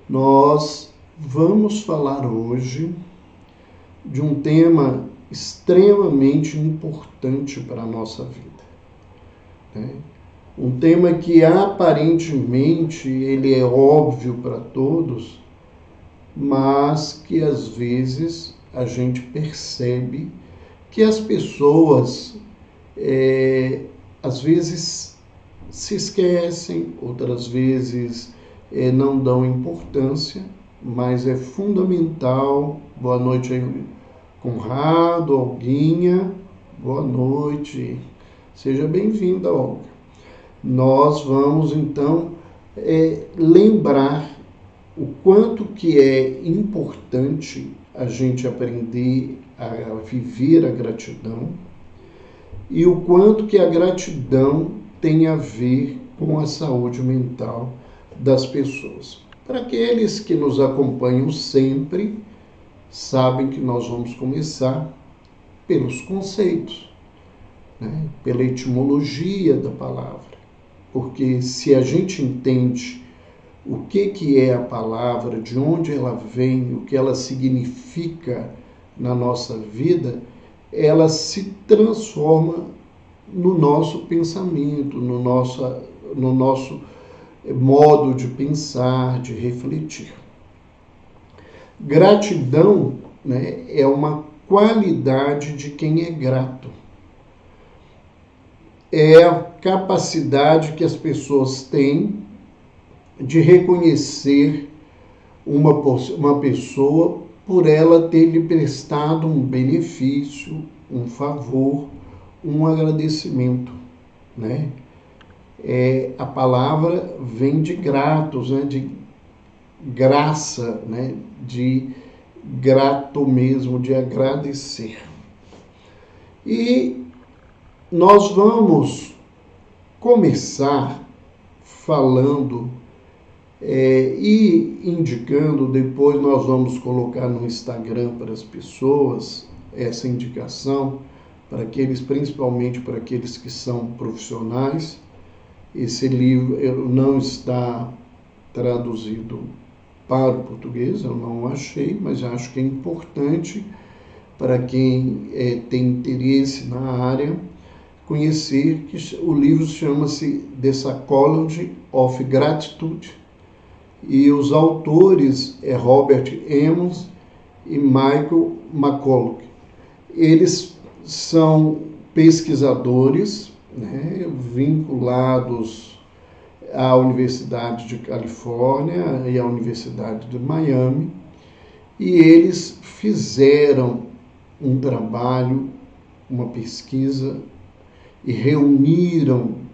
Nós vamos falar hoje de um tema extremamente importante para a nossa vida, né? Um tema que aparentemente ele é óbvio para todos, mas que às vezes a gente percebe que as pessoas às vezes se esquecem, outras vezes não dão importância, mas é fundamental. Boa noite aí, Conrado, Olguinha, boa noite, seja bem-vinda, Olga. Nós vamos então lembrar o quanto que é importante a gente aprender a viver a gratidão e o quanto que a gratidão tem a ver com a saúde mental das pessoas. Para aqueles que nos acompanham sempre, sabem que nós vamos começar pelos conceitos, né? Pela etimologia da palavra. Porque se a gente entende o que é a palavra, de onde ela vem, o que ela significa na nossa vida, ela se transforma no nosso pensamento, no nosso modo de pensar, de refletir. Gratidão, né, é uma qualidade de quem é grato. É a capacidade que as pessoas têm de reconhecer uma pessoa por ela ter lhe prestado um benefício, um favor, um agradecimento, né? A palavra vem de gratos, né? De graça, né? De grato mesmo, de agradecer. E nós vamos começar falando e indicando, depois nós vamos colocar no Instagram para as pessoas essa indicação, para aqueles, principalmente para aqueles que são profissionais. Esse livro não está traduzido para o português, eu não achei, mas acho que é importante para quem tem interesse na área conhecer que o livro chama-se The Psychology of Gratitude e os autores é Robert Emmons e Michael McCulloch. Eles são pesquisadores, né, vinculados à Universidade de Califórnia e à Universidade de Miami, e eles fizeram um trabalho, uma pesquisa, e reuniram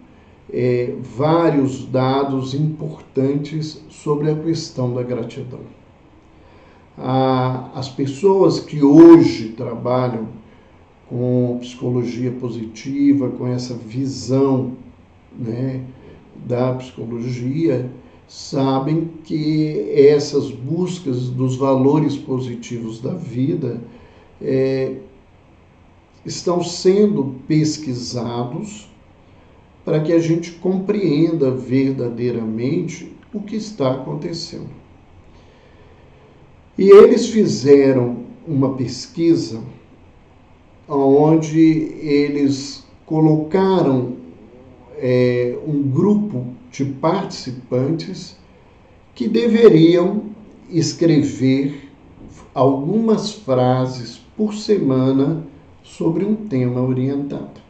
vários dados importantes sobre a questão da gratidão. As pessoas que hoje trabalham com psicologia positiva, com essa visão, né, da psicologia, sabem que essas buscas dos valores positivos da vida estão sendo pesquisados para que a gente compreenda verdadeiramente o que está acontecendo. E eles fizeram uma pesquisa onde eles colocaram um grupo de participantes que deveriam escrever algumas frases por semana sobre um tema orientado.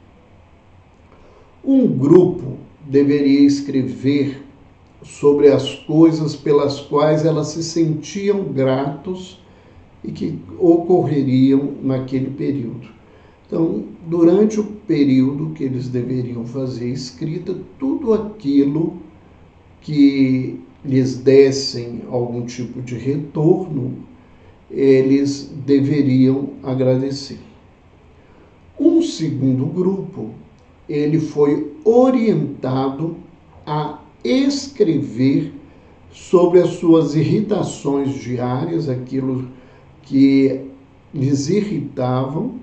Um grupo deveria escrever sobre as coisas pelas quais elas se sentiam gratos e que ocorreriam naquele período. Então, durante o período que eles deveriam fazer escrita, tudo aquilo que lhes dessem algum tipo de retorno, eles deveriam agradecer. Um segundo grupo, ele foi orientado a escrever sobre as suas irritações diárias, aquilo que lhes irritavam,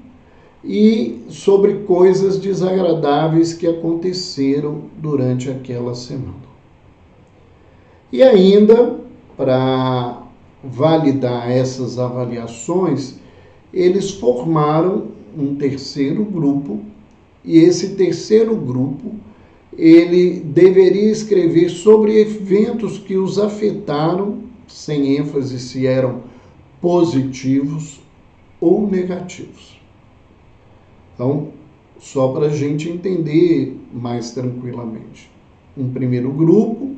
e sobre coisas desagradáveis que aconteceram durante aquela semana. E ainda para validar essas avaliações, eles formaram um terceiro grupo, e esse terceiro grupo, ele deveria escrever sobre eventos que os afetaram, sem ênfase se eram positivos ou negativos. Então, só para a gente entender mais tranquilamente. Um primeiro grupo,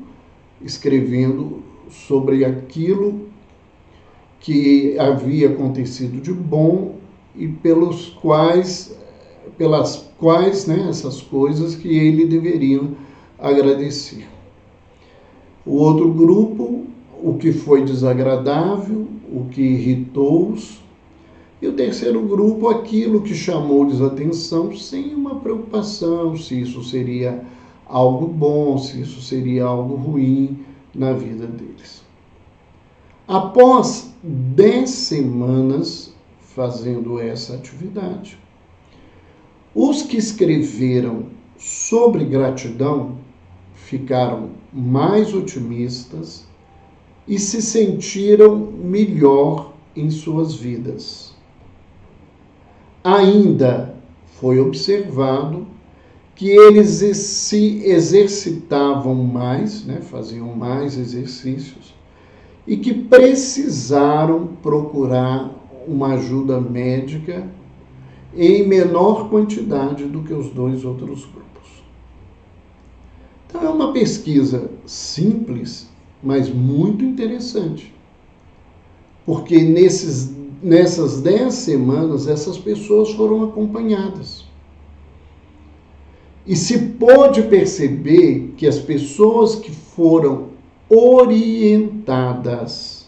escrevendo sobre aquilo que havia acontecido de bom e pelas quais, né, essas coisas que ele deveria agradecer. O outro grupo, o que foi desagradável, o que irritou-os. E o terceiro grupo, aquilo que chamou-lhes atenção sem uma preocupação, se isso seria algo bom, se isso seria algo ruim na vida deles. Após 10 semanas fazendo essa atividade, os que escreveram sobre gratidão ficaram mais otimistas e se sentiram melhor em suas vidas. Ainda foi observado que eles se exercitavam mais, né, faziam mais exercícios, e que precisaram procurar uma ajuda médica em menor quantidade do que os dois outros grupos. Então é uma pesquisa simples, mas muito interessante, porque nessas 10 semanas essas pessoas foram acompanhadas. E se pôde perceber que as pessoas que foram orientadas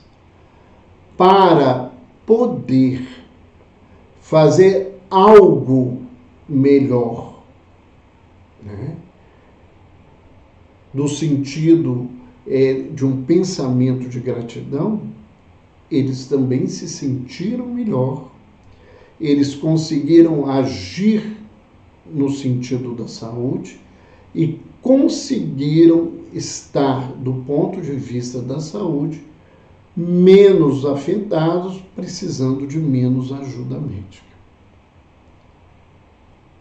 para poder fazer algo melhor, né? No sentido de um pensamento de gratidão, eles também se sentiram melhor, eles conseguiram agir no sentido da saúde e conseguiram estar, do ponto de vista da saúde, menos afetados, precisando de menos ajuda médica.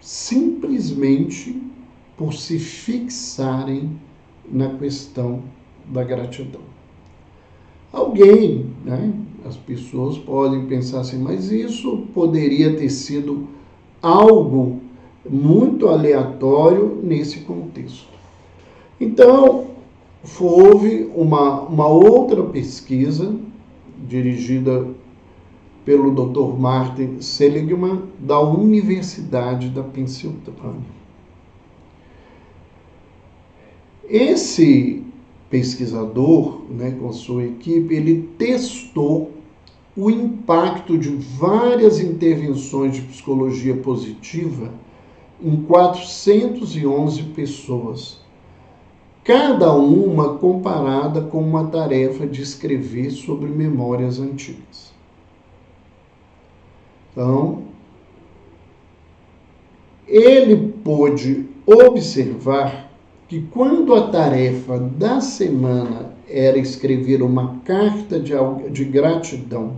Simplesmente por se fixarem na questão da gratidão. Alguém, né, as pessoas podem pensar assim, mas isso poderia ter sido algo muito aleatório nesse contexto. Então, houve uma outra pesquisa dirigida pelo Dr. Martin Seligman, da Universidade da Pensilvânia. Esse pesquisador, né, com a sua equipe, ele testou o impacto de várias intervenções de psicologia positiva em 411 pessoas, cada uma comparada com uma tarefa de escrever sobre memórias antigas. Então, ele pôde observar que quando a tarefa da semana era escrever uma carta de gratidão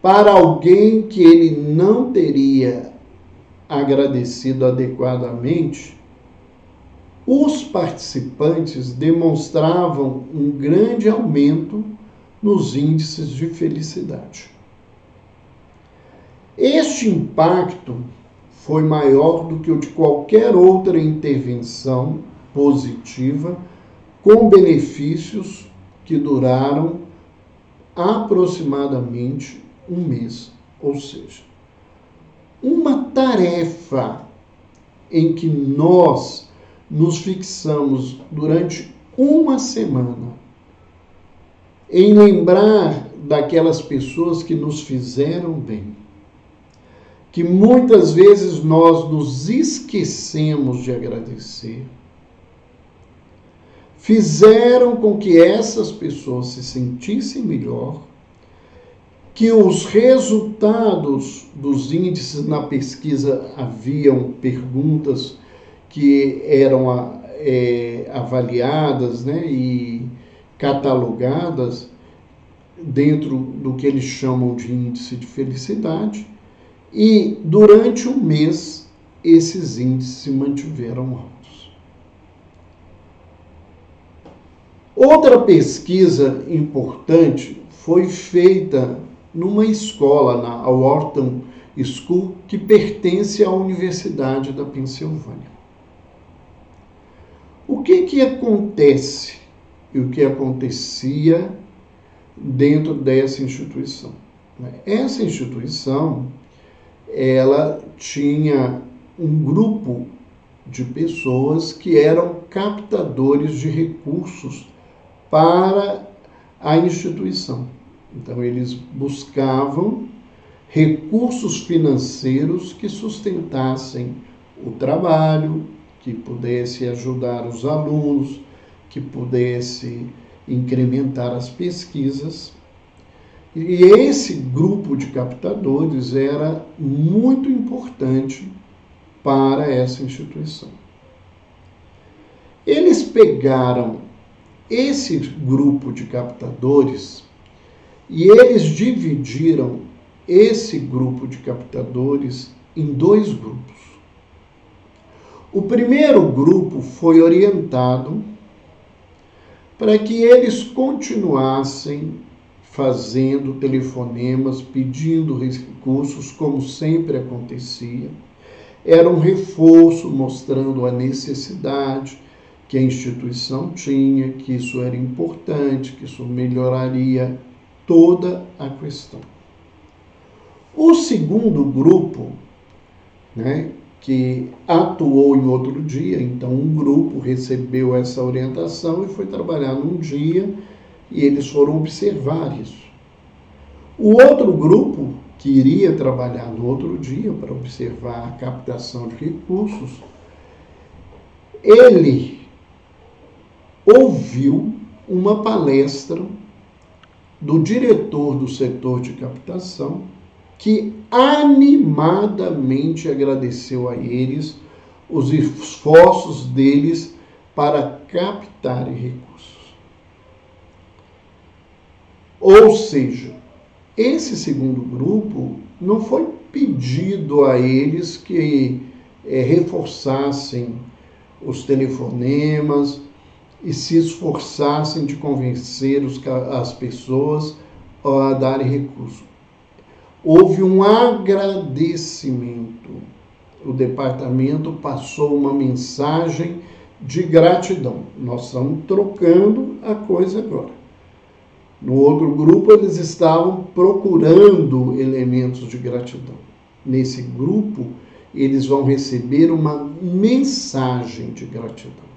para alguém que ele não teria agradecido adequadamente, os participantes demonstravam um grande aumento nos índices de felicidade. Este impacto foi maior do que o de qualquer outra intervenção positiva, com benefícios que duraram aproximadamente um mês. Ou seja, uma tarefa em que nós nos fixamos durante uma semana em lembrar daquelas pessoas que nos fizeram bem, que muitas vezes nós nos esquecemos de agradecer, fizeram com que essas pessoas se sentissem melhor, que os resultados dos índices na pesquisa, haviam perguntas que eram avaliadas, né, e catalogadas, dentro do que eles chamam de índice de felicidade, e durante um mês esses índices se mantiveram altos. Outra pesquisa importante foi feita numa escola, na Wharton School, que pertence à Universidade da Pensilvânia. O que acontece e o que acontecia dentro dessa instituição? Essa instituição, ela tinha um grupo de pessoas que eram captadores de recursos para a instituição. Então, eles buscavam recursos financeiros que sustentassem o trabalho, que pudesse ajudar os alunos, que pudesse incrementar as pesquisas. E esse grupo de captadores era muito importante para essa instituição. Eles pegaram esse grupo de captadores e eles dividiram esse grupo de captadores em 2 grupos. O primeiro grupo foi orientado para que eles continuassem fazendo telefonemas, pedindo recursos, como sempre acontecia. Era um reforço mostrando a necessidade que a instituição tinha, que isso era importante, que isso melhoraria toda a questão. O segundo grupo, que atuou em outro dia, então um grupo recebeu essa orientação e foi trabalhar num dia e eles foram observar isso. O outro grupo, que iria trabalhar no outro dia para observar a captação de recursos, ele ouviu uma palestra do diretor do setor de captação, que animadamente agradeceu a eles os esforços deles para captarem recursos. Ou seja, esse segundo grupo não foi pedido a eles que reforçassem os telefonemas e se esforçassem de convencer as pessoas a darem recursos. Houve um agradecimento. O departamento passou uma mensagem de gratidão. Nós estamos trocando a coisa agora. No outro grupo, eles estavam procurando elementos de gratidão. Nesse grupo, eles vão receber uma mensagem de gratidão.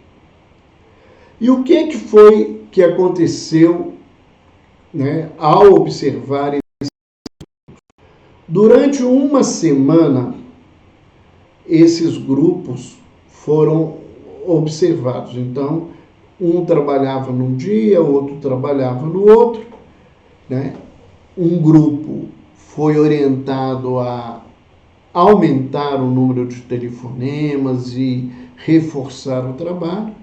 E o que foi que aconteceu, ao observar esse? Durante uma semana, esses grupos foram observados. Então, um trabalhava num dia, outro trabalhava no outro. Um grupo foi orientado a aumentar o número de telefonemas e reforçar o trabalho,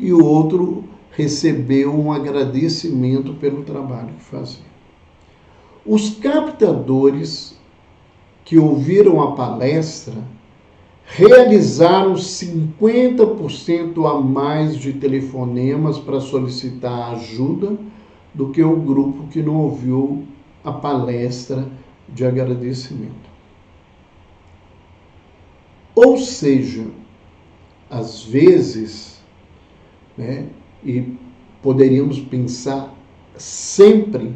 e o outro recebeu um agradecimento pelo trabalho que fazia. Os captadores que ouviram a palestra realizaram 50% a mais de telefonemas para solicitar ajuda do que o grupo que não ouviu a palestra de agradecimento. Ou seja, às vezes, e poderíamos pensar sempre,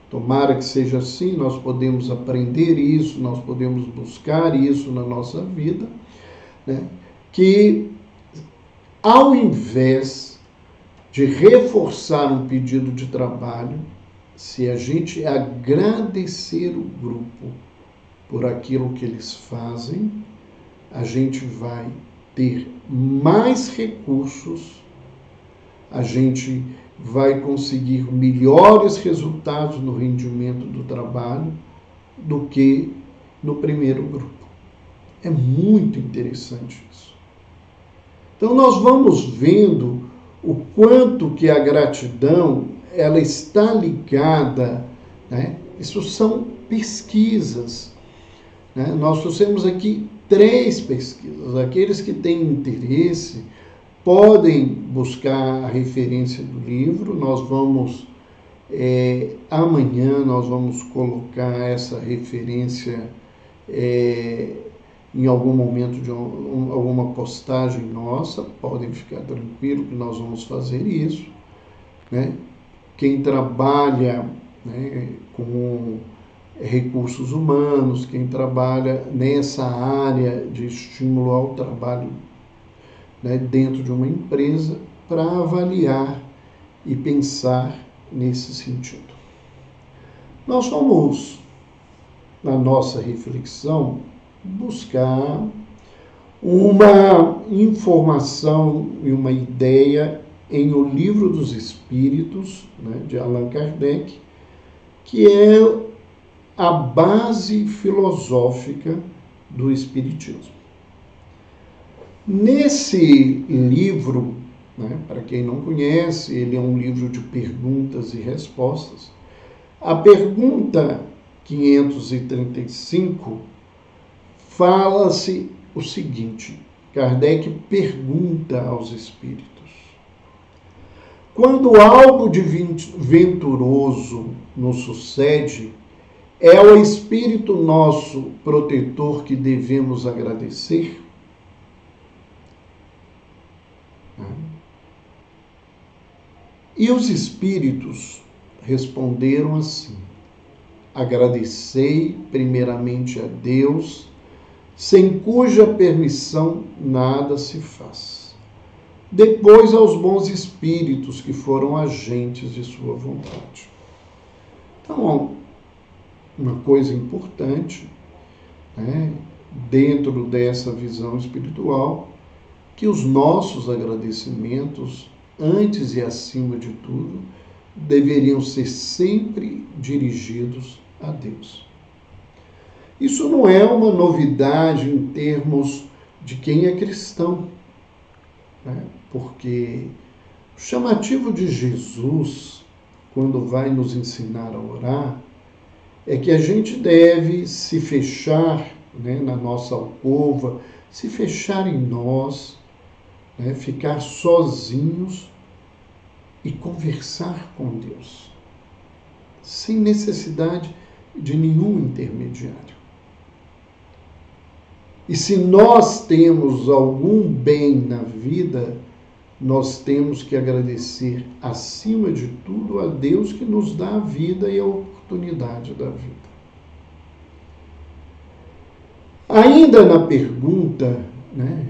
tomara que seja assim, nós podemos aprender isso, nós podemos buscar isso na nossa vida, que ao invés de reforçar um pedido de trabalho, se a gente agradecer o grupo por aquilo que eles fazem, a gente vai ter mais recursos, a gente vai conseguir melhores resultados no rendimento do trabalho do que no primeiro grupo. É muito interessante isso. Então, nós vamos vendo o quanto que a gratidão ela está ligada, né? Isso são pesquisas, né? Nós trouxemos aqui 3 pesquisas. Aqueles que têm interesse podem buscar a referência do livro. Nós vamos, amanhã, nós vamos colocar essa referência em algum momento de alguma postagem nossa. Podem ficar tranquilos que nós vamos fazer isso, né? Quem trabalha, né, com recursos humanos, quem trabalha nessa área de estímulo ao trabalho, né, dentro de uma empresa, para avaliar e pensar nesse sentido. Nós vamos, na nossa reflexão, buscar uma informação e uma ideia em O Livro dos Espíritos, né, de Allan Kardec, que é a base filosófica do Espiritismo. Nesse livro, né, para quem não conhece, ele é um livro de perguntas e respostas. A pergunta 535 fala-se o seguinte: Kardec pergunta aos espíritos: quando algo de venturoso nos sucede, é ao Espírito nosso protetor que devemos agradecer? E os espíritos responderam assim: agradecei primeiramente a Deus, sem cuja permissão nada se faz. Depois aos bons espíritos que foram agentes de sua vontade. Então, uma coisa importante, né, dentro dessa visão espiritual, que os nossos agradecimentos, antes e acima de tudo, deveriam ser sempre dirigidos a Deus. Isso não é uma novidade em termos de quem é cristão, né? Porque o chamativo de Jesus, quando vai nos ensinar a orar, é que a gente deve se fechar, né, na nossa alcova, se fechar em nós, né, ficar sozinhos e conversar com Deus, sem necessidade de nenhum intermediário. E se nós temos algum bem na vida, nós temos que agradecer, acima de tudo, a Deus que nos dá a vida e a oportunidade da vida. Ainda na pergunta, né,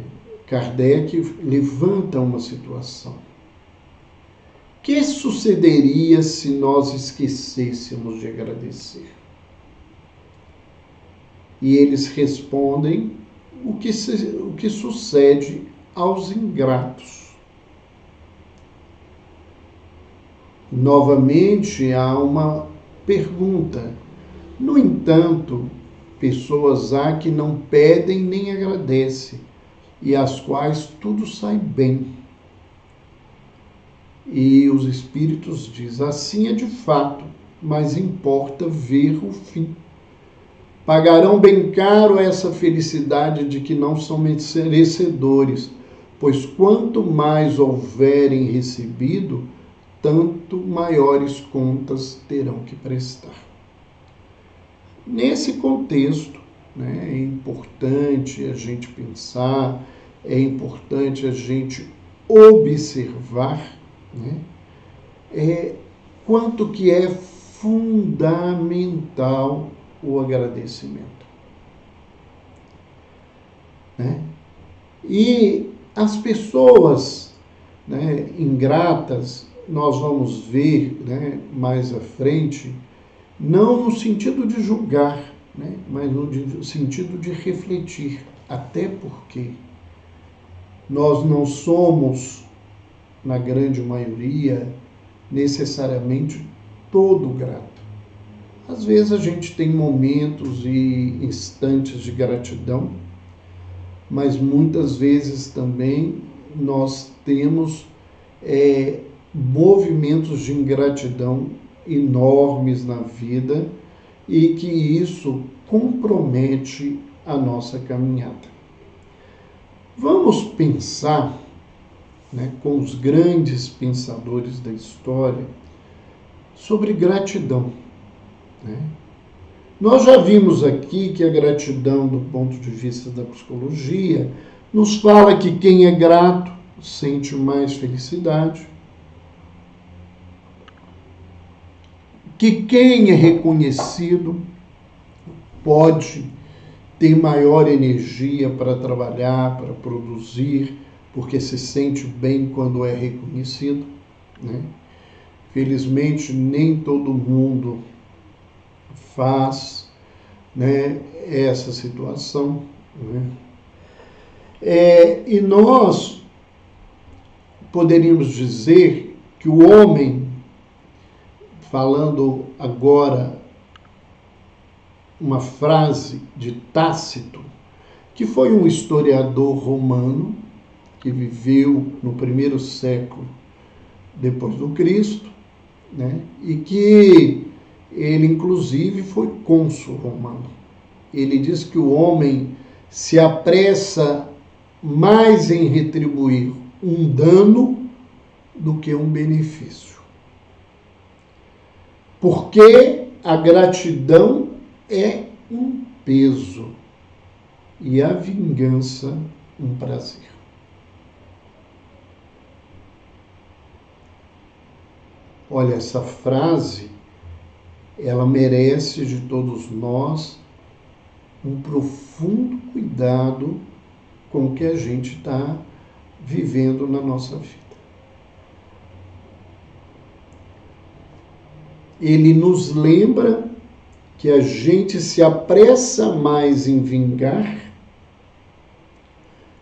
Kardec levanta uma situação. O que sucederia se nós esquecêssemos de agradecer? E eles respondem o que sucede aos ingratos. Novamente há uma pergunta. No entanto, pessoas há que não pedem nem agradecem, e às quais tudo sai bem. E os espíritos dizem: assim é de fato, mas importa ver o fim. Pagarão bem caro essa felicidade de que não são merecedores, pois quanto mais houverem recebido, tanto maiores contas terão que prestar. Nesse contexto, né, é importante a gente pensar, é importante a gente observar, né, quanto que é fundamental o agradecimento, né? E as pessoas, né, ingratas, nós vamos ver, né, mais à frente, não no sentido de julgar, né, mas no sentido de refletir, até porque nós não somos, na grande maioria, necessariamente todo grato. Às vezes a gente tem momentos e instantes de gratidão, mas muitas vezes também nós temos movimentos de ingratidão enormes na vida e que isso compromete a nossa caminhada. Vamos pensar, né, com os grandes pensadores da história sobre gratidão, né? Nós já vimos aqui que a gratidão, do ponto de vista da psicologia, nos fala que quem é grato sente mais felicidade, que quem é reconhecido pode ter maior energia para trabalhar, para produzir, porque se sente bem quando é reconhecido, né? Felizmente, nem todo mundo faz, né, essa situação, né? E nós poderíamos dizer que o homem, falando agora uma frase de Tácito, que foi um historiador romano que viveu no primeiro século depois do Cristo, né? E que ele, inclusive, foi cônsul romano. Ele diz que o homem se apressa mais em retribuir um dano do que um benefício. Porque a gratidão é um peso e a vingança um prazer. Olha, essa frase, ela merece de todos nós um profundo cuidado com o que a gente está vivendo na nossa vida. Ele nos lembra que a gente se apressa mais em vingar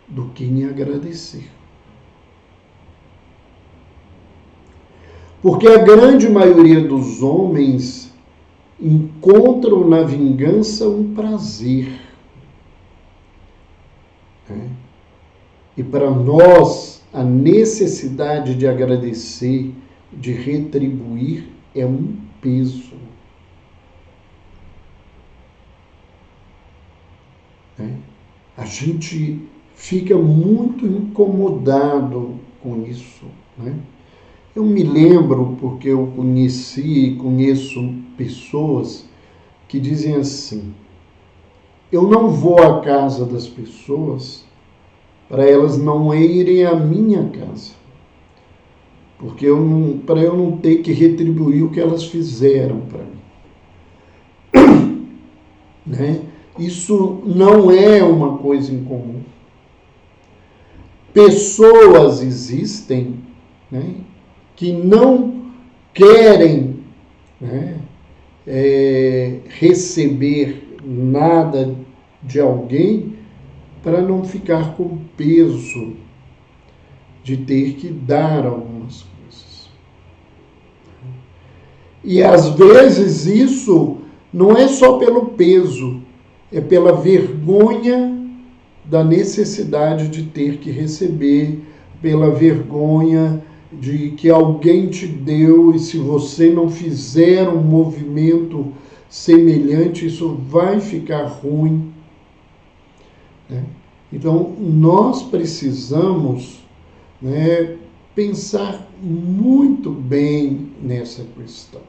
do que em agradecer. Porque a grande maioria dos homens encontram na vingança um prazer. Né? E para nós, a necessidade de agradecer, de retribuir, é um peso. Né? A gente fica muito incomodado com isso, né? Eu me lembro, porque eu conheci e conheço pessoas que dizem assim: eu não vou à casa das pessoas para elas não irem à minha casa, porque para eu não ter que retribuir o que elas fizeram para mim. Né? Isso não é uma coisa incomum. Pessoas existem, né, que não querem, né, receber nada de alguém para não ficar com peso de ter que dar algumas coisas. E às vezes isso não é só pelo peso, é pela vergonha da necessidade de ter que receber, pela vergonha de que alguém te deu e se você não fizer um movimento semelhante, isso vai ficar ruim. Né? Então, nós precisamos, né, pensar muito bem nessa questão.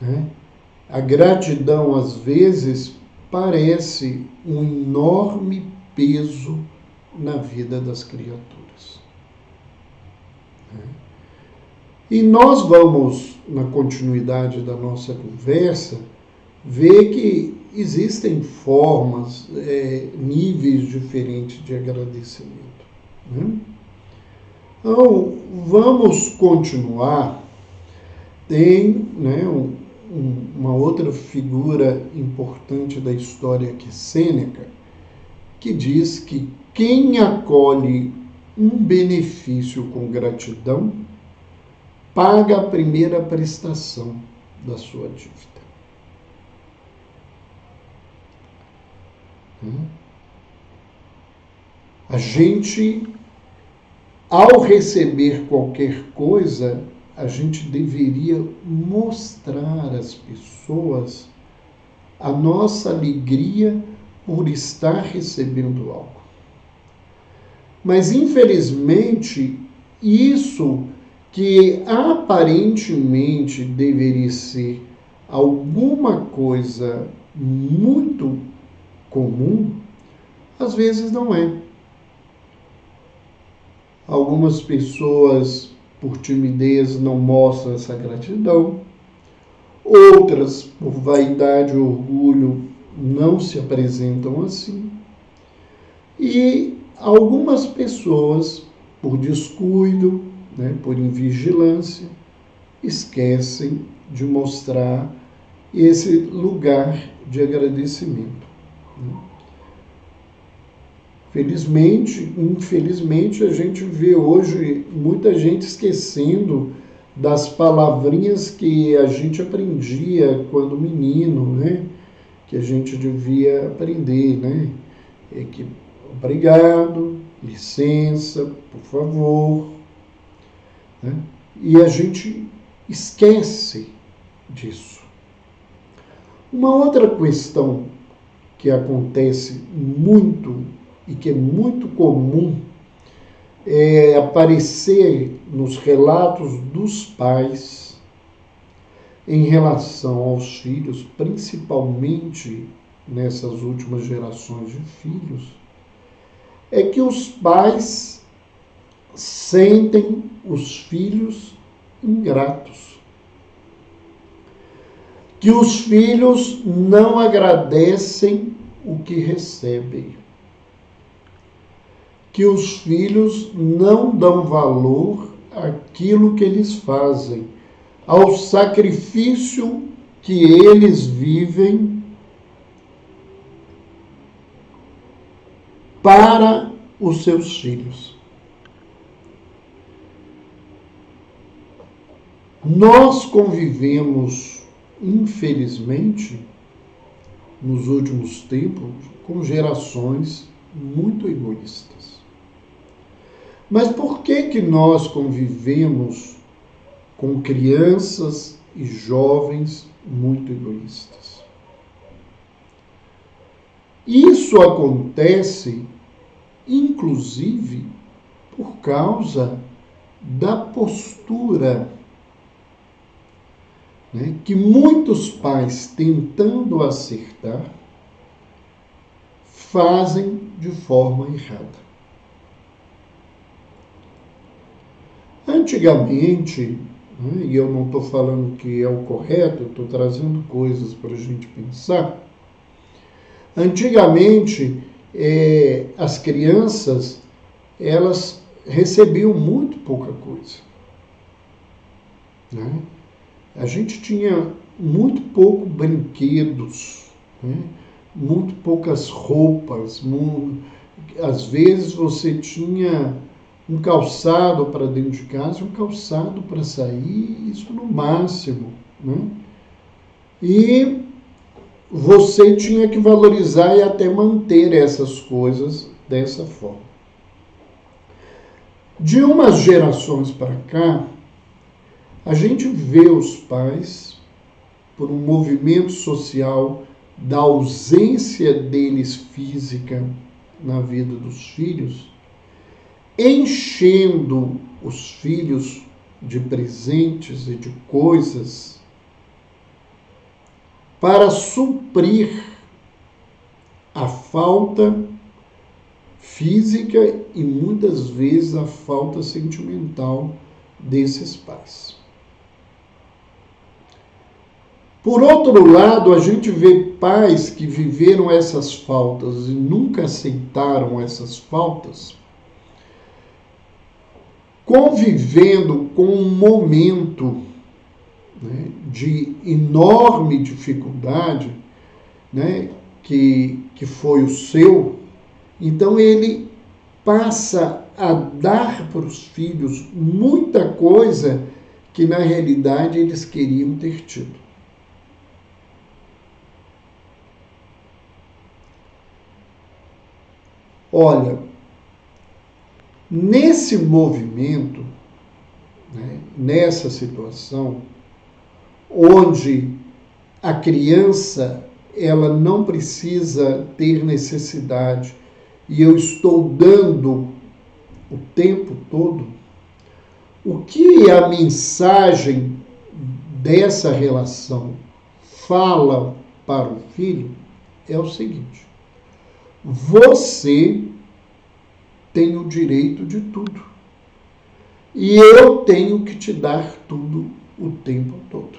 Né? A gratidão, às vezes, parece um enorme peso na vida das criaturas. E nós vamos, na continuidade da nossa conversa, ver que existem formas, níveis diferentes de agradecimento. Né? Então, vamos continuar. Tem, né, uma outra figura importante da história, que é Sêneca, que diz que quem acolhe um benefício com gratidão paga a primeira prestação da sua dívida. A gente ao receber qualquer coisa, a gente deveria mostrar às pessoas a nossa alegria por estar recebendo algo. Mas, infelizmente, isso que aparentemente deveria ser alguma coisa muito comum, às vezes não é. Algumas pessoas, por timidez, não mostram essa gratidão. Outras, por vaidade e orgulho, não se apresentam assim. E algumas pessoas, por descuido, por invigilância, esquecem de mostrar esse lugar de agradecimento. Infelizmente, a gente vê hoje muita gente esquecendo das palavrinhas que a gente aprendia quando menino, que a gente devia aprender, obrigado, licença, por favor. E a gente esquece disso. Uma outra questão que acontece muito e que é muito comum é aparecer nos relatos dos pais em relação aos filhos, principalmente nessas últimas gerações de filhos, é que os pais sentem os filhos ingratos. Que os filhos não agradecem o que recebem. Que os filhos não dão valor àquilo que eles fazem, ao sacrifício que eles vivem para os seus filhos. Nós convivemos, infelizmente, nos últimos tempos, com gerações muito egoístas. Mas por que nós convivemos com crianças e jovens muito egoístas? Isso acontece, inclusive, por causa da postura que muitos pais, tentando acertar, fazem de forma errada. Antigamente, e eu não estou falando que é o correto, eu estou trazendo coisas para a gente pensar. Antigamente, as crianças, elas recebiam muito pouca coisa. A gente tinha muito pouco brinquedos, muito poucas roupas. Às vezes você tinha um calçado para dentro de casa, um calçado para sair, isso no máximo. E você tinha que valorizar e até manter essas coisas dessa forma. De umas gerações para cá, a gente vê os pais, por um movimento social da ausência deles física na vida dos filhos, enchendo os filhos de presentes e de coisas para suprir a falta física e muitas vezes a falta sentimental desses pais. Por outro lado, a gente vê pais que viveram essas faltas e nunca aceitaram essas faltas, convivendo com um momento de enorme dificuldade, que foi o seu. Então ele passa a dar para os filhos muita coisa que na realidade eles queriam ter tido. Olha, Nesse movimento, né, nessa situação, onde a criança ela não precisa ter necessidade e eu estou dando o tempo todo, o que a mensagem dessa relação fala para o filho é o seguinte: você tem o direito de tudo e eu tenho que te dar tudo o tempo todo.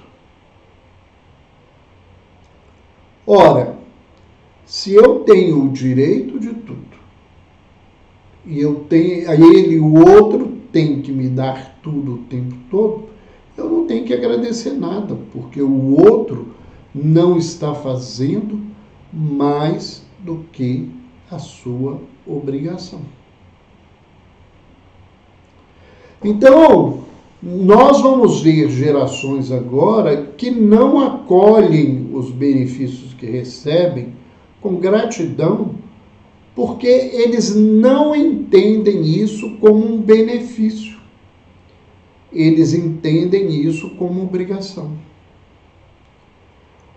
Ora, se eu tenho o direito de tudo e eu tenho, o outro tem que me dar tudo o tempo todo, eu não tenho que agradecer nada, porque o outro não está fazendo mais do que a sua obrigação. Então, nós vamos ver gerações agora que não acolhem os benefícios que recebem com gratidão, porque eles não entendem isso como um benefício. Eles entendem isso como obrigação.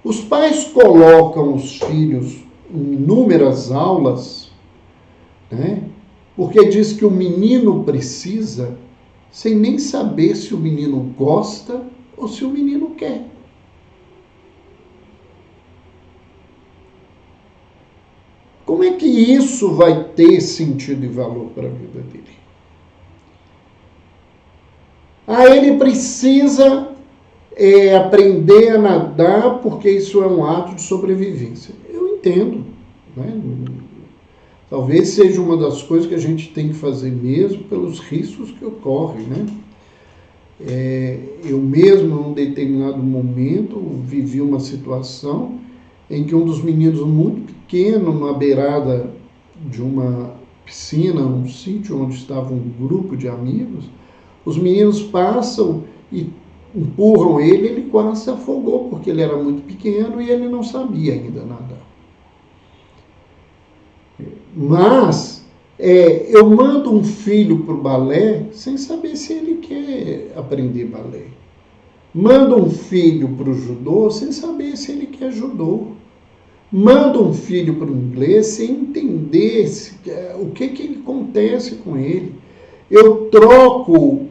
Os pais colocam os filhos em inúmeras aulas, né, porque diz que o menino precisa, sem nem saber se o menino gosta ou se o menino quer. Como é que isso vai ter sentido e valor para a vida dele? Ele precisa aprender a nadar porque isso é um ato de sobrevivência. Eu entendo, né? Talvez seja uma das coisas que a gente tem que fazer mesmo pelos riscos que ocorrem, né? Eu mesmo, num determinado momento, vivi uma situação em que um dos meninos muito pequeno, na beirada de uma piscina, num sítio onde estava um grupo de amigos, os meninos passam e empurram ele quase se afogou, porque ele era muito pequeno e ele não sabia ainda nadar. Mas eu mando um filho para o balé sem saber se ele quer aprender balé. Mando um filho para o judô sem saber se ele quer judô. Mando um filho para o inglês sem entender o que acontece com ele. Eu troco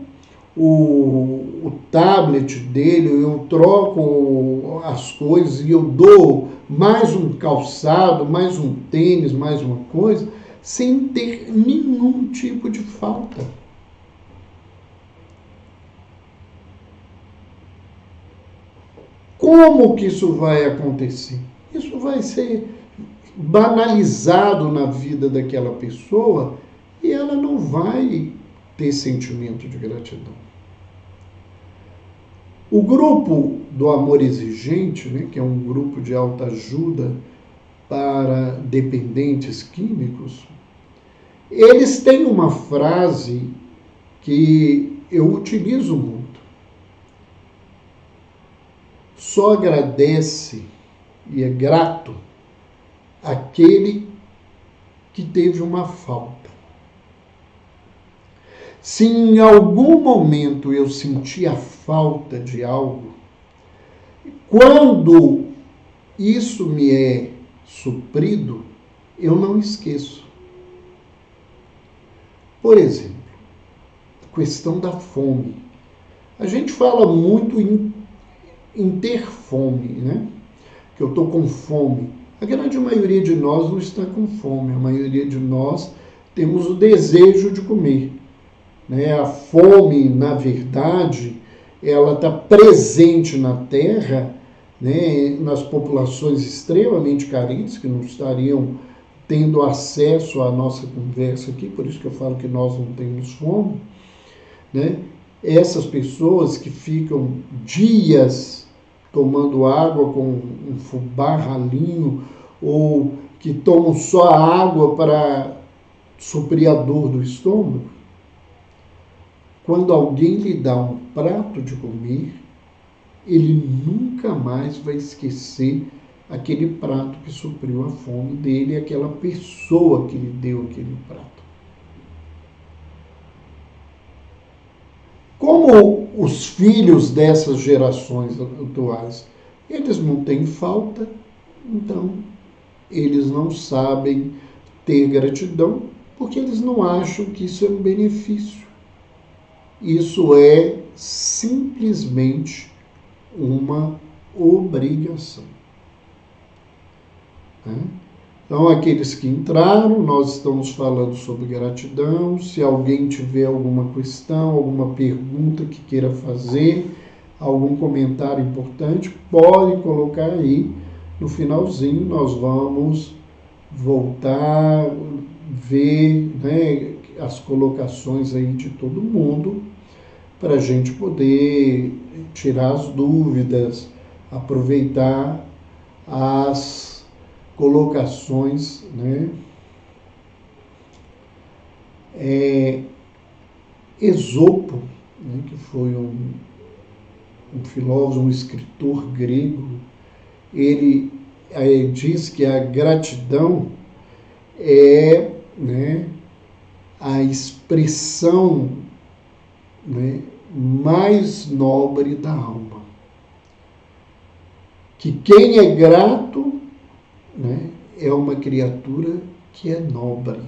o tablet dele, eu troco as coisas e eu dou mais um calçado, mais um tênis, mais uma coisa, sem ter nenhum tipo de falta. Como que isso vai acontecer? Isso vai ser banalizado na vida daquela pessoa e ela não vai ter sentimento de gratidão. O grupo do Amor Exigente, né, que é um grupo de autoajuda para dependentes químicos, eles têm uma frase que eu utilizo muito. Só agradece e é grato aquele que teve uma falta. Se em algum momento eu senti a falta de algo, quando isso me é suprido, eu não esqueço. Por exemplo, a questão da fome. A gente fala muito em ter fome, né? Que eu estou com fome. A grande maioria de nós não está com fome. A maioria de nós temos o desejo de comer. Né? A fome, na verdade, ela está presente na Terra, né? Nas populações extremamente carentes, que não estariam tendo acesso à nossa conversa aqui, por isso que eu falo que nós não temos fome, né? Essas pessoas que ficam dias tomando água com um fubá ralinho, ou que tomam só a água para suprir a dor do estômago, quando alguém lhe dá um prato de comer, ele nunca mais vai esquecer aquele prato que supriu a fome dele, aquela pessoa que lhe deu aquele prato. como os filhos dessas gerações atuais, eles não têm falta, então eles não sabem ter gratidão, porque eles não acham que isso é um benefício. Isso é simplesmente uma obrigação. Então, aqueles que entraram, nós estamos falando sobre gratidão. Se alguém tiver alguma questão, alguma pergunta que queira fazer, algum comentário importante, pode colocar aí. No finalzinho, nós vamos voltar, ver, né, as colocações aí de todo mundo, para a gente poder tirar as dúvidas, aproveitar as colocações, né? Esopo, né, que foi um filósofo, um escritor grego, ele diz que a gratidão é, né, a expressão, né, mais nobre da alma. Que quem é grato, né, é uma criatura que é nobre.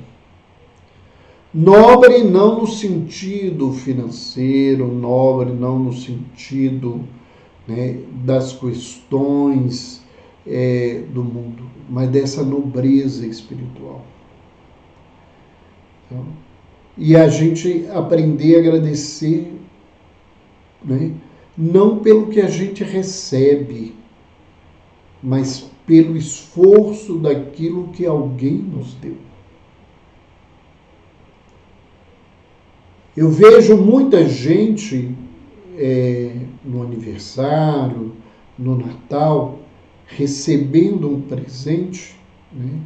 Nobre não no sentido financeiro, nobre não no sentido, né, das questões do mundo, mas dessa nobreza espiritual. Então, e a gente aprender a agradecer, né, não pelo que a gente recebe, mas pelo esforço daquilo que alguém nos deu. Eu vejo muita gente no aniversário, no Natal, recebendo um presente, né,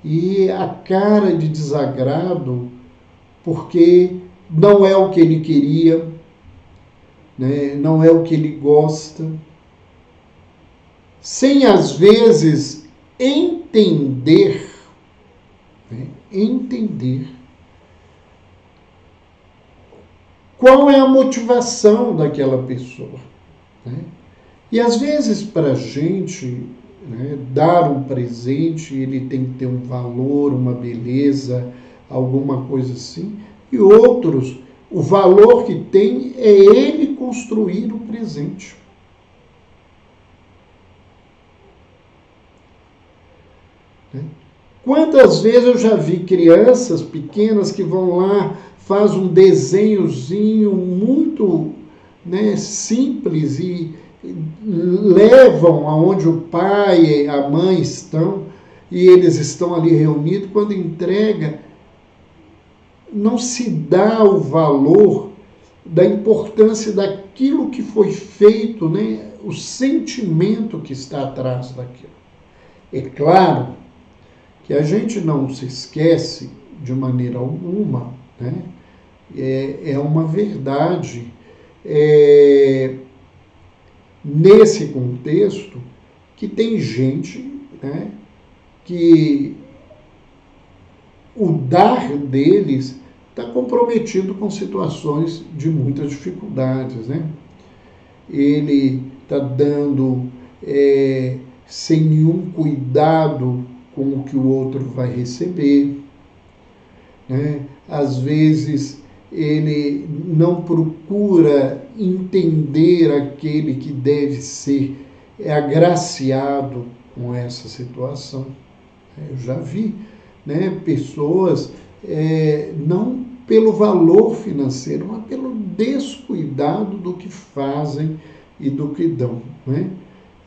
e a cara de desagrado, porque não é o que ele queria, né, não é o que ele gosta, sem às vezes entender, né, qual é a motivação daquela pessoa, né? E às vezes para a gente, né, dar um presente, ele tem que ter um valor, uma beleza, alguma coisa assim, e outros, o valor que tem é ele construir o presente. Quantas vezes eu já vi crianças pequenas que vão lá, faz um desenhozinho muito, né, simples e levam aonde o pai e a mãe estão, e eles estão ali reunidos. Quando entrega, não se dá o valor da importância daquilo que foi feito, né, o sentimento que está atrás daquilo. É claro que a gente não se esquece de maneira alguma, né? É uma verdade. Nesse contexto, que tem gente, né, que o dar deles está comprometido com situações de muitas dificuldades, né? Ele está dando sem nenhum cuidado com o que o outro vai receber, né? Às vezes ele não procura entender aquele que deve ser agraciado com essa situação. Eu já vi, né, pessoas não pelo valor financeiro, mas pelo descuidado do que fazem e do que dão, né?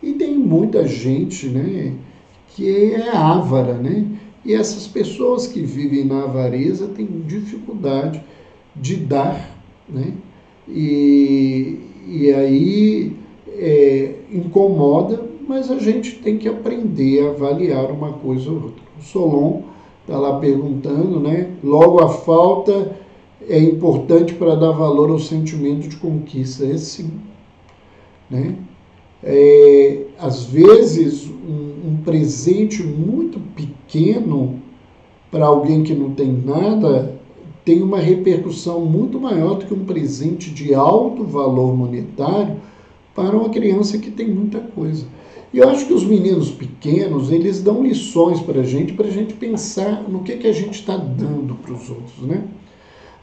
E tem muita gente, né, que é avara, né? E essas pessoas que vivem na avareza têm dificuldade de dar, né? E aí incomoda, mas a gente tem que aprender a avaliar uma coisa ou outra. O Solon está lá perguntando, né? Logo, a falta é importante para dar valor ao sentimento de conquista. É sim, né? Às vezes, um presente muito pequeno para alguém que não tem nada tem uma repercussão muito maior do que um presente de alto valor monetário para uma criança que tem muita coisa. E eu acho que os meninos pequenos, eles dão lições para a gente pensar no que a gente está dando para os outros, né?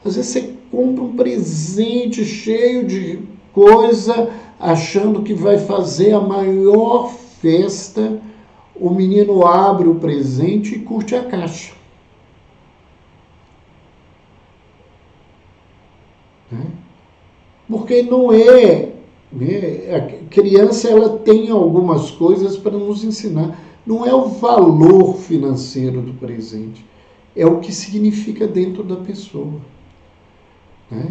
Às vezes você compra um presente cheio de coisa, achando que vai fazer a maior festa, o menino abre o presente e curte a caixa. Porque não é, né? A criança ela tem algumas coisas para nos ensinar. Não é o valor financeiro do presente, é o que significa dentro da pessoa. Né?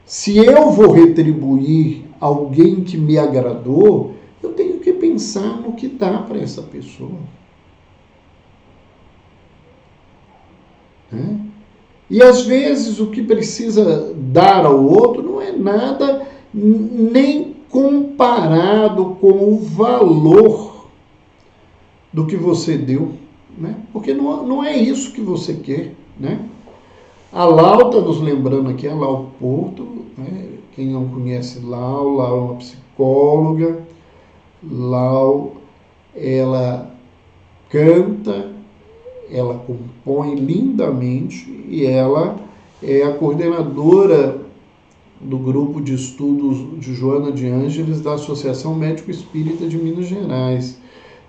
Se eu vou retribuir alguém que me agradou, eu tenho que pensar no que dá para essa pessoa. Né? E às vezes o que precisa dar ao outro não é nada nem comparado com o valor do que você deu, né? Porque não é isso que você quer, né? A Lau está nos lembrando aqui, a Lau Porto, né? Quem não conhece Lau é uma psicóloga. Lau, ela canta, ela compõe lindamente e ela é a coordenadora do grupo de estudos de Joana de Ângeles da Associação Médico Espírita de Minas Gerais.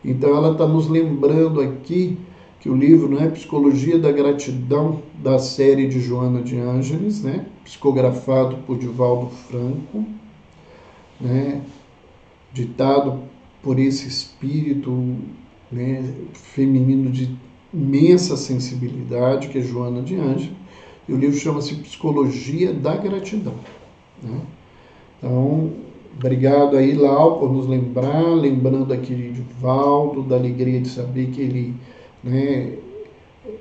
Então ela está nos lembrando aqui que o livro, né, Psicologia da Gratidão, da série de Joana de Ângeles, né, psicografado por Divaldo Franco, né, ditado por esse espírito, né, feminino de imensa sensibilidade, que é Joana de Ângeles, e o livro chama-se Psicologia da Gratidão. Né? Então, obrigado aí, Lau, por nos lembrar, lembrando aqui de Divaldo, da alegria de saber que ele, né,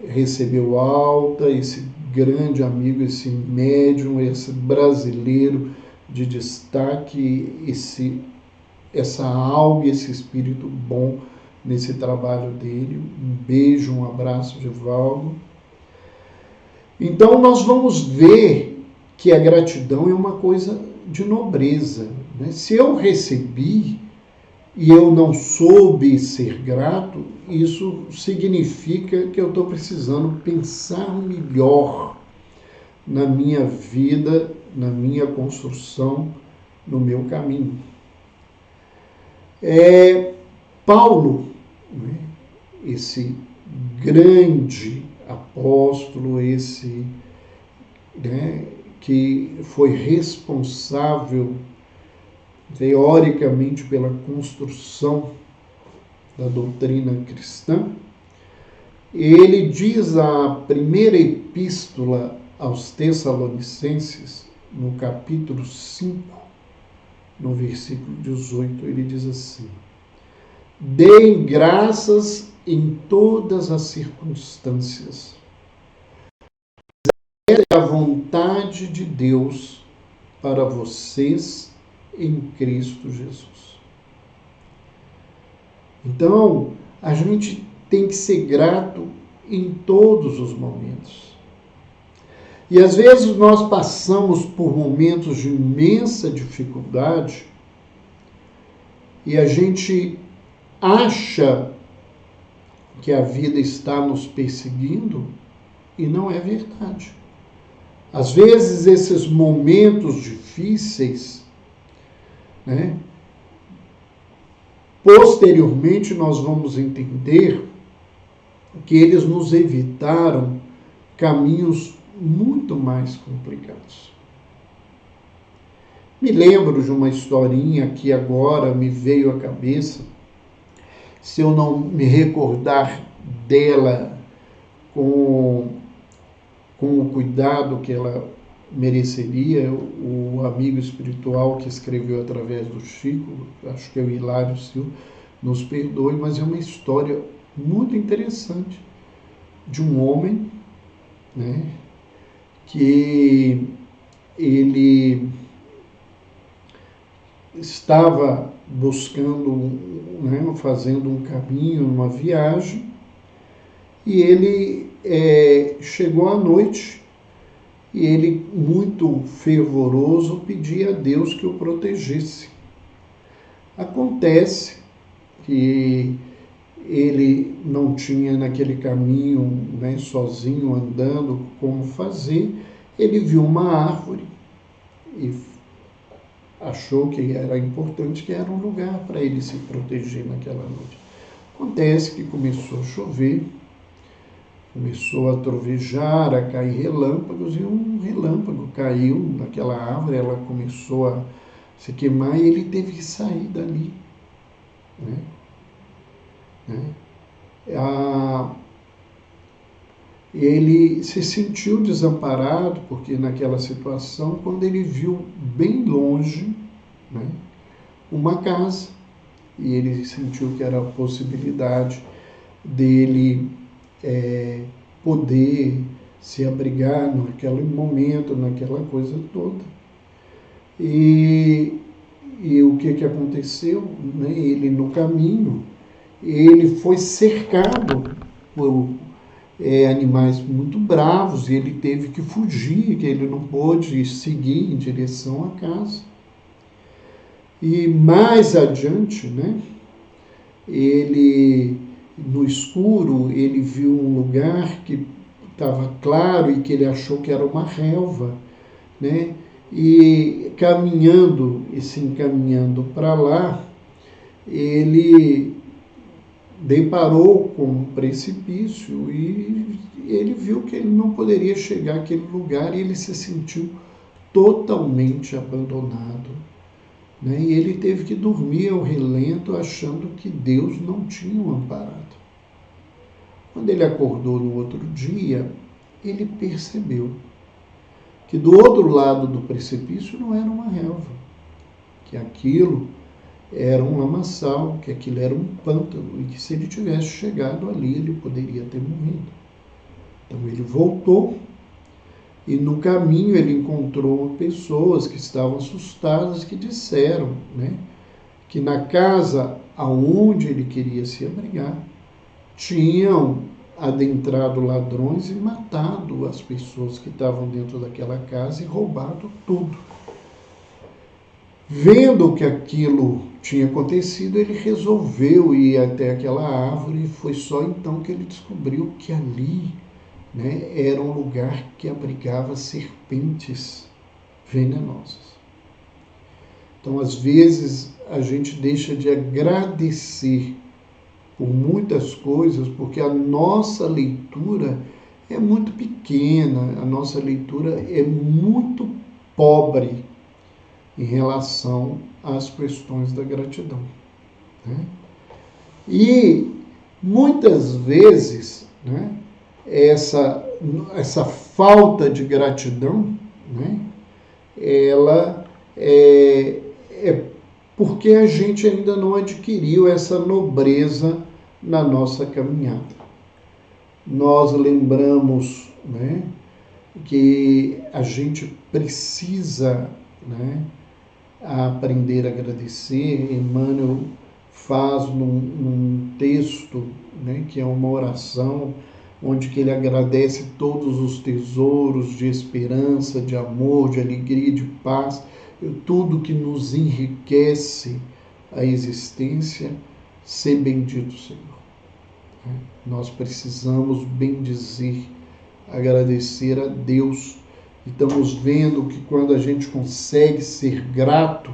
recebeu alta, esse grande amigo, esse médium, esse brasileiro de destaque, essa alma, esse espírito bom nesse trabalho dele. Um beijo, um abraço, Divaldo. Então nós vamos ver que a gratidão é uma coisa de nobreza. Né? Se eu recebi e eu não soube ser grato, isso significa que eu estou precisando pensar melhor na minha vida, na minha construção, no meu caminho. Paulo, né, esse grande apóstolo, esse, né, que foi responsável teoricamente pela construção da doutrina cristã, ele diz a primeira epístola aos Tessalonicenses, no capítulo 5, no versículo 18, ele diz assim: deem graças em todas as circunstâncias. Essa é a vontade de Deus para vocês em Cristo Jesus. Então, a gente tem que ser grato em todos os momentos. E às vezes nós passamos por momentos de imensa dificuldade e a gente acha que a vida está nos perseguindo e não é verdade. Às vezes esses momentos difíceis, né, posteriormente nós vamos entender que eles nos evitaram caminhos muito mais complicados. Me lembro de uma historinha que agora me veio à cabeça. Se eu não me recordar dela com o cuidado que ela mereceria, o amigo espiritual que escreveu através do Chico, acho que é o Hilário Silva, nos perdoe, mas é uma história muito interessante de um homem, né, que ele estava buscando, né, fazendo um caminho, uma viagem, e ele chegou à noite e ele, muito fervoroso, pedia a Deus que o protegesse. Acontece que ele não tinha naquele caminho, né, sozinho, andando, como fazer. Ele viu uma árvore e achou que era importante, que era um lugar para ele se proteger naquela noite. Acontece que começou a chover, começou a trovejar, a cair relâmpagos, e um relâmpago caiu naquela árvore, ela começou a se queimar e ele teve que sair dali, né? Ele se sentiu desamparado, porque naquela situação, quando ele viu bem longe, né, uma casa, e ele sentiu que era a possibilidade dele poder se abrigar naquele momento, naquela coisa toda. E o que aconteceu? Né? Ele, no caminho, ele foi cercado por animais muito bravos, e ele teve que fugir, que ele não pôde seguir em direção à casa. E mais adiante, né, ele, no escuro, ele viu um lugar que estava claro e que ele achou que era uma relva, né, e caminhando e se encaminhando para lá, ele deparou com um precipício e ele viu que ele não poderia chegar àquele lugar, e ele se sentiu totalmente abandonado, né? E ele teve que dormir ao relento, achando que Deus não tinha o amparado. Quando ele acordou no outro dia, ele percebeu que do outro lado do precipício não era uma relva, que aquilo era um lamaçal, que aquilo era um pântano, e que se ele tivesse chegado ali, ele poderia ter morrido. Então ele voltou, e no caminho ele encontrou pessoas que estavam assustadas, que disseram, né, que na casa aonde ele queria se abrigar, tinham adentrado ladrões e matado as pessoas que estavam dentro daquela casa e roubado tudo. Vendo que aquilo tinha acontecido, ele resolveu ir até aquela árvore, e foi só então que ele descobriu que ali, né, era um lugar que abrigava serpentes venenosas. Então, às vezes, a gente deixa de agradecer por muitas coisas, porque a nossa leitura é muito pequena, a nossa leitura é muito pobre em relação às questões da gratidão, né? E muitas vezes, né, essa falta de gratidão, né, ela é porque a gente ainda não adquiriu essa nobreza na nossa caminhada. Nós lembramos, né, que a gente precisa, né, aprender a agradecer. Emmanuel faz num texto, né, que é uma oração, onde que ele agradece todos os tesouros de esperança, de amor, de alegria, de paz, tudo que nos enriquece a existência. Ser bendito, Senhor. Nós precisamos bendizer, agradecer a Deus. E estamos vendo que quando a gente consegue ser grato,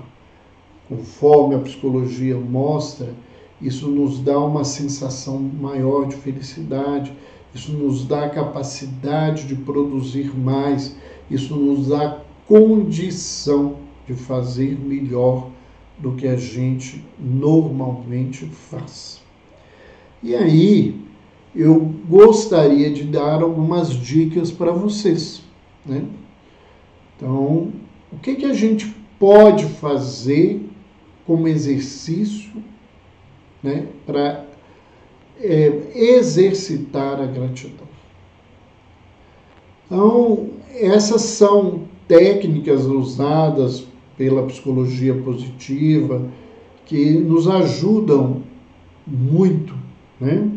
conforme a psicologia mostra, isso nos dá uma sensação maior de felicidade, isso nos dá a capacidade de produzir mais, isso nos dá condição de fazer melhor do que a gente normalmente faz. E aí, eu gostaria de dar algumas dicas para vocês, né? Então, o que a gente pode fazer como exercício, né, para exercitar a gratidão? Então, essas são técnicas usadas pela psicologia positiva que nos ajudam muito, né?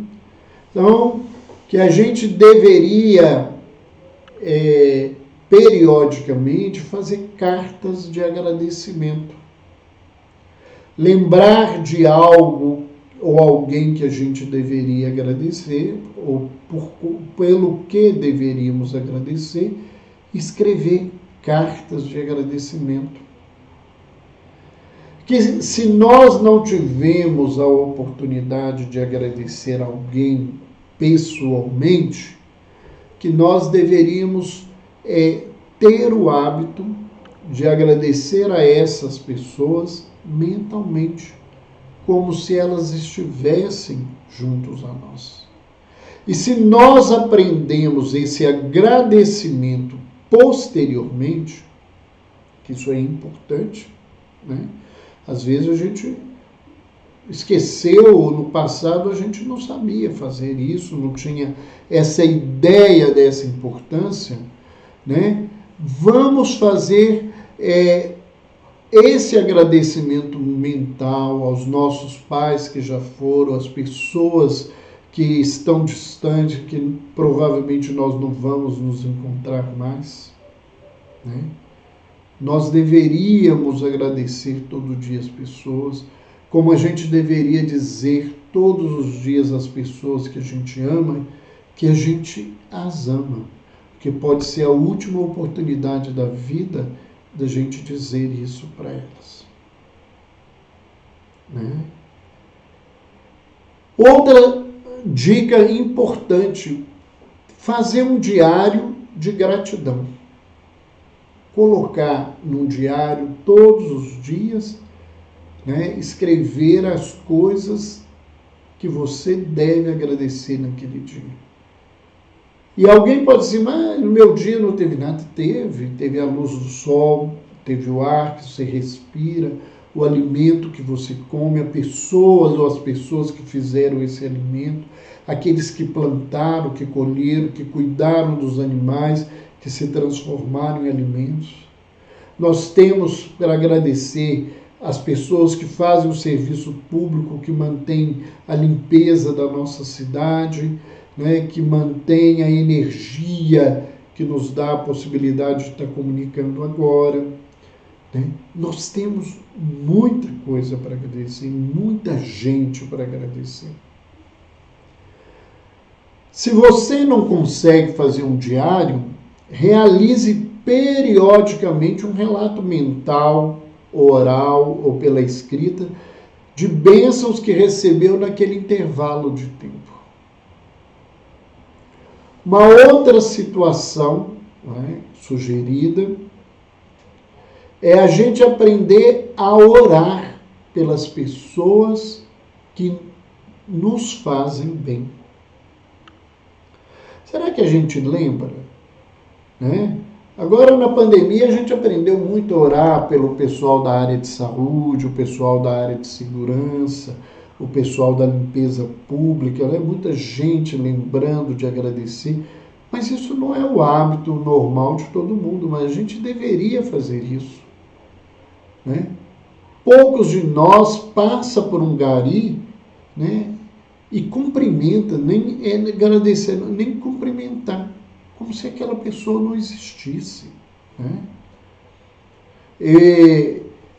Então, que a gente deveria periodicamente fazer cartas de agradecimento. Lembrar de algo ou alguém que a gente deveria agradecer, ou pelo que deveríamos agradecer, escrever cartas de agradecimento. Que se nós não tivemos a oportunidade de agradecer alguém pessoalmente, que nós deveríamos ter o hábito de agradecer a essas pessoas mentalmente, como se elas estivessem juntos a nós. E se nós aprendemos esse agradecimento posteriormente, que isso é importante, né? Às vezes a gente esqueceu, no passado a gente não sabia fazer isso, não tinha essa ideia dessa importância, né? Vamos fazer esse agradecimento mental aos nossos pais que já foram, às pessoas que estão distantes, que provavelmente nós não vamos nos encontrar mais, né? Nós deveríamos agradecer todo dia as pessoas, como a gente deveria dizer todos os dias às pessoas que a gente ama, que a gente as ama, porque pode ser a última oportunidade da vida da gente dizer isso para elas, né? Outra dica importante, fazer um diário de gratidão. Colocar num diário todos os dias, né, escrever as coisas que você deve agradecer naquele dia. E alguém pode dizer, mas no meu dia não teve nada. Teve a luz do sol, teve o ar que você respira, o alimento que você come, as pessoas que fizeram esse alimento, aqueles que plantaram, que colheram, que cuidaram dos animais, que se transformaram em alimentos. Nós temos para agradecer as pessoas que fazem o serviço público, que mantém a limpeza da nossa cidade, né, que mantém a energia que nos dá a possibilidade de estar comunicando agora, né? Nós temos muita coisa para agradecer, muita gente para agradecer. Se você não consegue fazer um diário, realize periodicamente um relato mental, oral ou pela escrita, de bênçãos que recebeu naquele intervalo de tempo. Uma outra situação, né, sugerida é a gente aprender a orar pelas pessoas que nos fazem bem. Será que a gente lembra, né? Agora, na pandemia, a gente aprendeu muito a orar pelo pessoal da área de saúde, o pessoal da área de segurança, o pessoal da limpeza pública, né? Muita gente lembrando de agradecer, mas isso não é o hábito normal de todo mundo, mas a gente deveria fazer isso, né? Poucos de nós passam por um gari, né, e cumprimenta, nem agradecer, nem cumprimentar, como se aquela pessoa não existisse, né?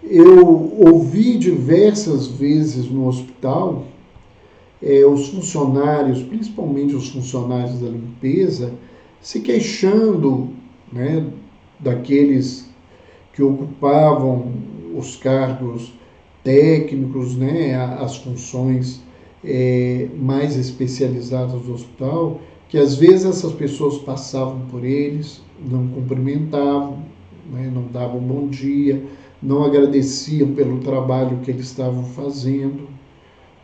Eu ouvi diversas vezes no hospital os funcionários, principalmente os funcionários da limpeza, se queixando, né, daqueles que ocupavam os cargos técnicos, né, as funções mais especializadas do hospital, que às vezes essas pessoas passavam por eles, não cumprimentavam, né, não davam bom dia, não agradeciam pelo trabalho que eles estavam fazendo,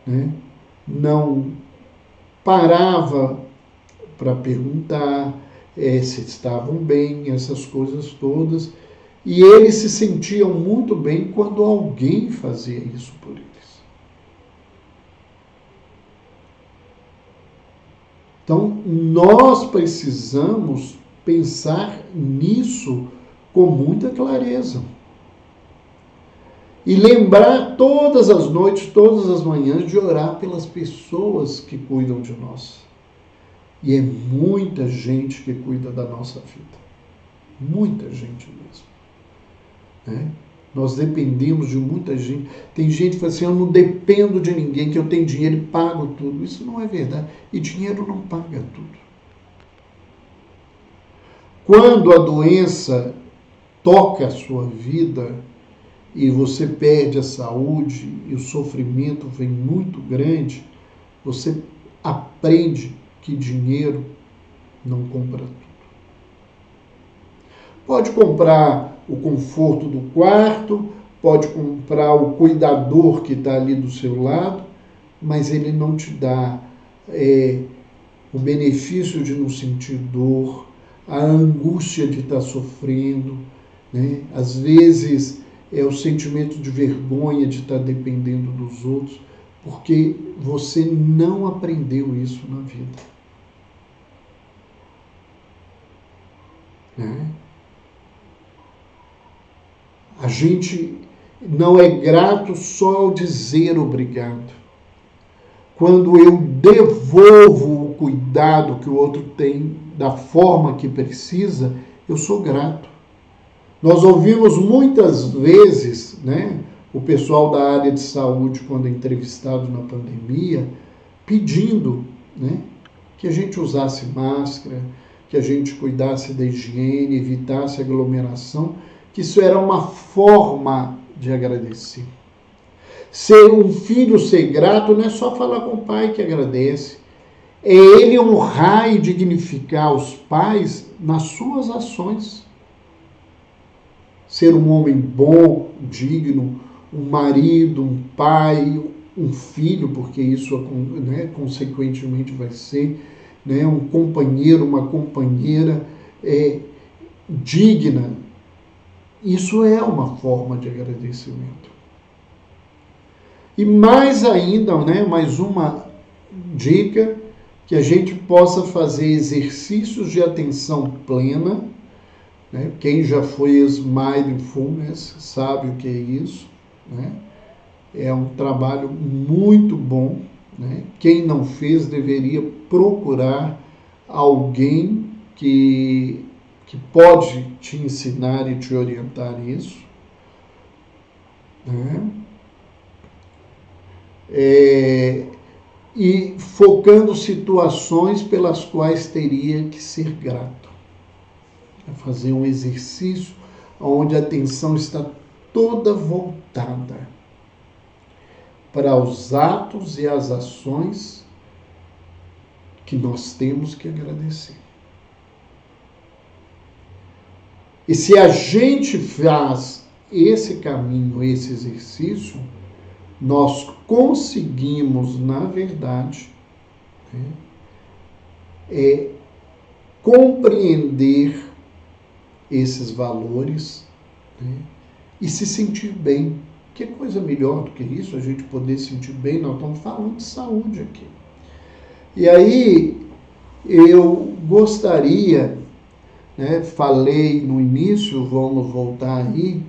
né, não parava para perguntar se estavam bem, essas coisas todas, e eles se sentiam muito bem quando alguém fazia isso por eles. Então, nós precisamos pensar nisso com muita clareza. E lembrar todas as noites, todas as manhãs, de orar pelas pessoas que cuidam de nós. E é muita gente que cuida da nossa vida. Muita gente mesmo. Né? Nós dependemos de muita gente. Tem gente que fala assim, eu não dependo de ninguém, que eu tenho dinheiro e pago tudo. Isso não é verdade. E dinheiro não paga tudo. Quando a doença toca a sua vida e você perde a saúde e o sofrimento vem muito grande, você aprende que dinheiro não compra tudo. Pode comprar o conforto do quarto, pode comprar o cuidador que está ali do seu lado, mas ele não te dá o benefício de não sentir dor, a angústia de estar sofrendo, né? Às vezes é o sentimento de vergonha de estar dependendo dos outros, porque você não aprendeu isso na vida. Né? A gente não é grato só ao dizer obrigado. Quando eu devolvo o cuidado que o outro tem da forma que precisa, eu sou grato. Nós ouvimos muitas vezes, né, o pessoal da área de saúde, quando é entrevistado na pandemia, pedindo, né, que a gente usasse máscara, que a gente cuidasse da higiene, evitasse aglomeração, que isso era uma forma de agradecer. Ser um filho, ser grato, não é só falar com o pai que agradece. É ele honrar e dignificar os pais nas suas ações. Ser um homem bom, digno, um marido, um pai, um filho, porque isso, né, consequentemente vai ser, né, um companheiro, uma companheira digna. Isso é uma forma de agradecimento. E mais ainda, né, mais uma dica, que a gente possa fazer exercícios de atenção plena. Né? Quem já fez mindfulness sabe o que é isso. Né? É um trabalho muito bom. Né? Quem não fez deveria procurar alguém que pode te ensinar e te orientar isso. Né? E focando situações pelas quais teria que ser grato. Fazer um exercício onde a atenção está toda voltada para os atos e as ações que nós temos que agradecer. E se a gente faz esse caminho, esse exercício, nós conseguimos, na verdade, compreender esses valores, né, e se sentir bem. Que coisa melhor do que isso, a gente poder se sentir bem? Nós estamos falando de saúde aqui. E aí, eu gostaria, né, falei no início, vamos voltar aí,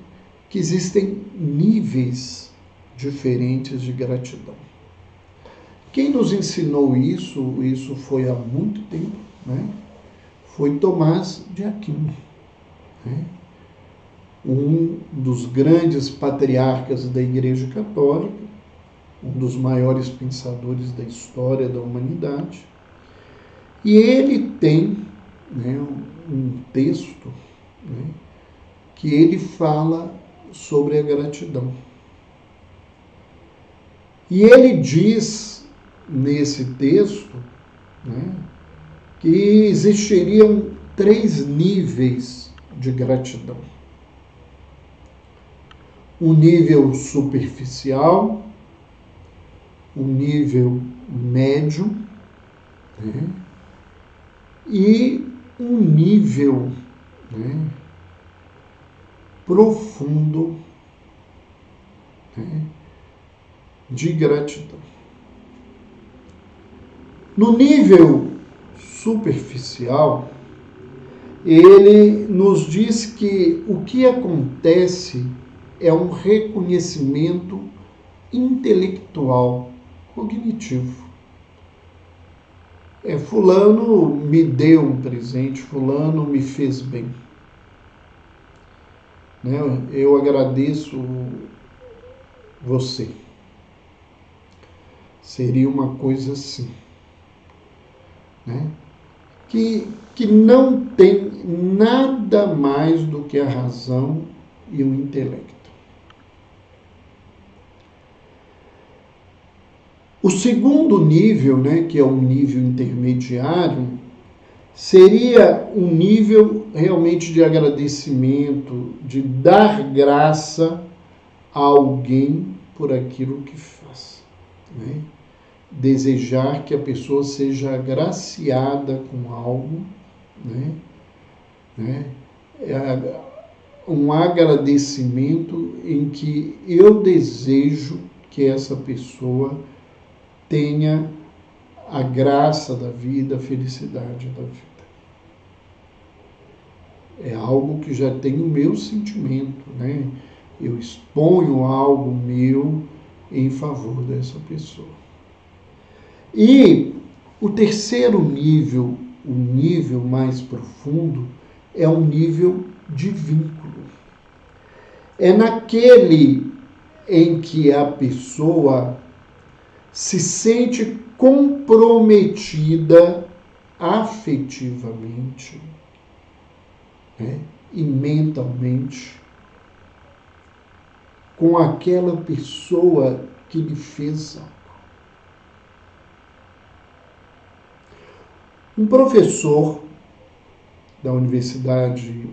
que existem níveis diferentes de gratidão. Quem nos ensinou isso foi há muito tempo, né? Foi Tomás de Aquino, né? Um dos grandes patriarcas da Igreja Católica, um dos maiores pensadores da história da humanidade. E ele tem, né, um texto, né, que ele fala sobre a gratidão. E ele diz nesse texto, né, que existiriam 3 níveis de gratidão. Um nível superficial, um nível médio, né, e um nível, né, profundo, né, de gratidão. No nível superficial, ele nos diz que o que acontece é um reconhecimento intelectual, cognitivo. fulano me deu um presente, fulano me fez bem. Né? Eu agradeço você. Seria uma coisa assim. Né? Que não tem nada mais do que a razão e o intelecto. O segundo nível, né, que é um nível intermediário, seria um nível realmente de agradecimento, de dar graça a alguém por aquilo que faz. Né? Desejar que a pessoa seja agraciada com algo, né? É um agradecimento em que eu desejo que essa pessoa tenha a graça da vida, a felicidade da vida. É algo que já tem o meu sentimento, né? Eu exponho algo meu em favor dessa pessoa. E o terceiro nível, o nível mais profundo, é um nível de vínculo. É naquele em que a pessoa se sente comprometida afetivamente, né, e mentalmente com aquela pessoa que lhe fez algo. Um professor da Universidade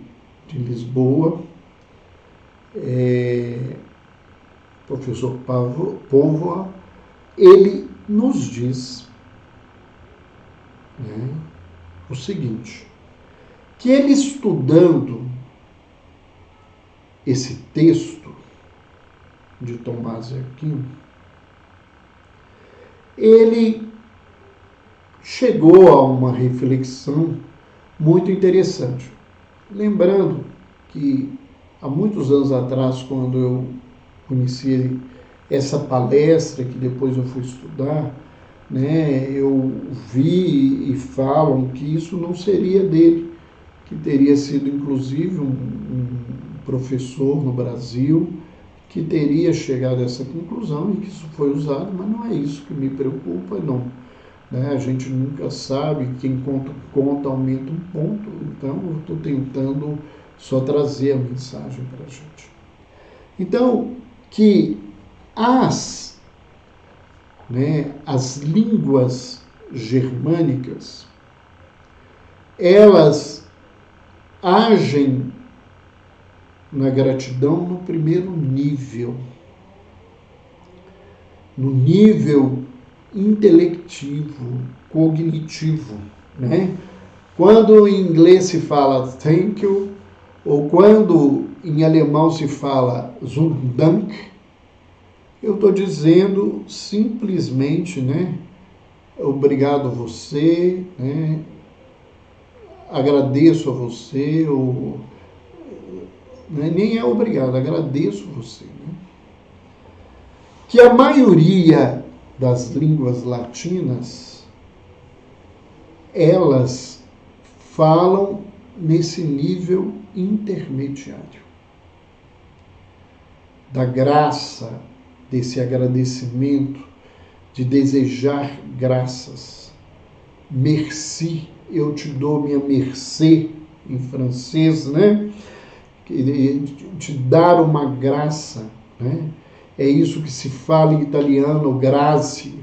de Lisboa, professor Póvoa, ele nos diz, né, o seguinte, que ele estudando esse texto de Tomás de Aquino, ele chegou a uma reflexão muito interessante. Lembrando que há muitos anos atrás, quando eu conheci essa palestra, que depois eu fui estudar, né, eu vi e falam que isso não seria dele, que teria sido inclusive um professor no Brasil que teria chegado a essa conclusão e que isso foi usado, mas não é isso que me preocupa, não. Né? A gente nunca sabe, quem conta aumenta um ponto, então eu estou tentando só trazer a mensagem para a gente. Então, que as línguas germânicas, elas agem na gratidão no primeiro nível, no nível intelectivo, cognitivo, né? Quando em inglês se fala thank you, ou quando em alemão se fala zum Dank, eu estou dizendo simplesmente, né, obrigado a você, né, agradeço a você, ou, né, nem é obrigado, agradeço você. Né? Que a maioria das línguas latinas, elas falam nesse nível intermediário da graça, desse agradecimento, de desejar graças. Merci, eu te dou minha mercê, em francês, né? Te dar uma graça, né? É isso que se fala em italiano, grazie,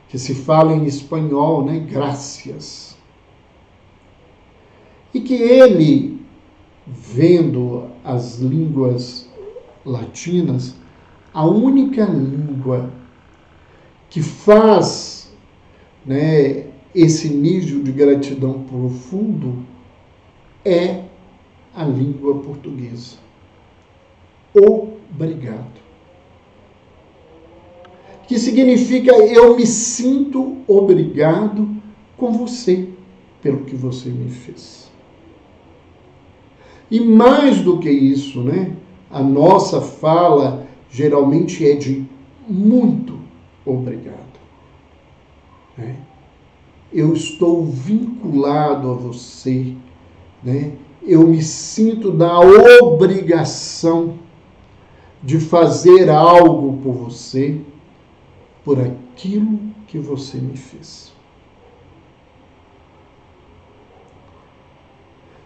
que se fala em espanhol, né? Gracias. E que ele, vendo as línguas latinas, a única língua que faz, né, esse nível de gratidão profundo é a língua portuguesa. Obrigado. Que significa eu me sinto obrigado com você pelo que você me fez. E mais do que isso, né? A nossa fala geralmente é de muito obrigado. Né? eu estou vinculado a você, né? Eu me sinto na obrigação de fazer algo por você, por aquilo que você me fez.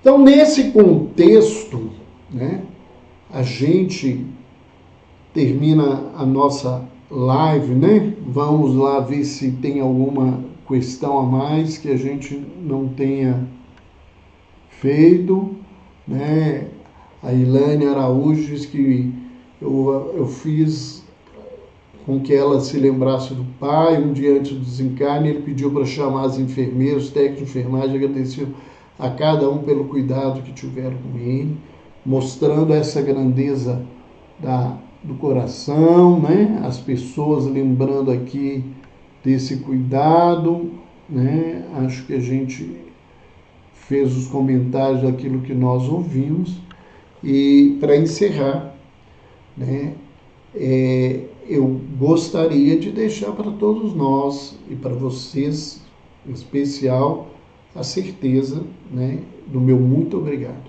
Então, nesse contexto, né, a gente termina a nossa live, né? Vamos lá ver se tem alguma questão a mais que a gente não tenha feito, né? A Ilane Araújo diz que eu fiz com que ela se lembrasse do pai. Um dia antes do desencarne, ele pediu para chamar as enfermeiras, os técnicos de enfermagem, agradeceu a cada um pelo cuidado que tiveram com ele, mostrando essa grandeza do coração, né? As pessoas lembrando aqui desse cuidado, né? Acho que a gente fez os comentários daquilo que nós ouvimos. E para encerrar, né? Eu gostaria de deixar para todos nós e para vocês, em especial, a certeza, né, do meu muito obrigado.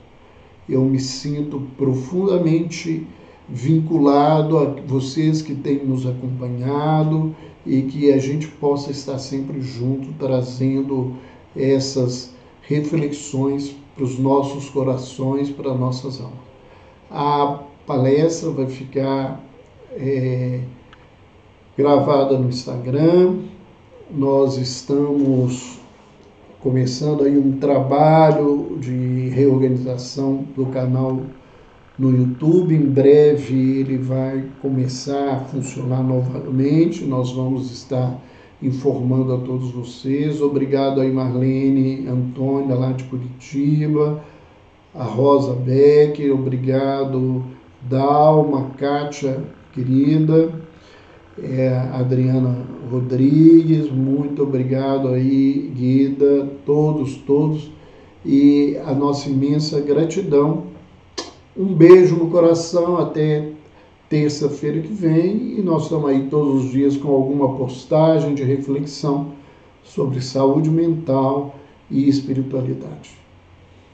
Eu me sinto profundamente vinculado a vocês que têm nos acompanhado e que a gente possa estar sempre junto, trazendo essas reflexões para os nossos corações, para nossas almas. A palestra vai ficar gravada no Instagram. Nós estamos começando aí um trabalho de reorganização do canal no YouTube. Em breve ele vai começar a funcionar novamente. Nós vamos estar informando a todos vocês. Obrigado aí Marlene Antônia, lá de Curitiba, a Rosa Becker, obrigado Dalma, Kátia, querida, Adriana Rodrigues, muito obrigado aí, Guida, todos, e a nossa imensa gratidão. Um beijo no coração, até terça-feira que vem, e nós estamos aí todos os dias com alguma postagem de reflexão sobre saúde mental e espiritualidade.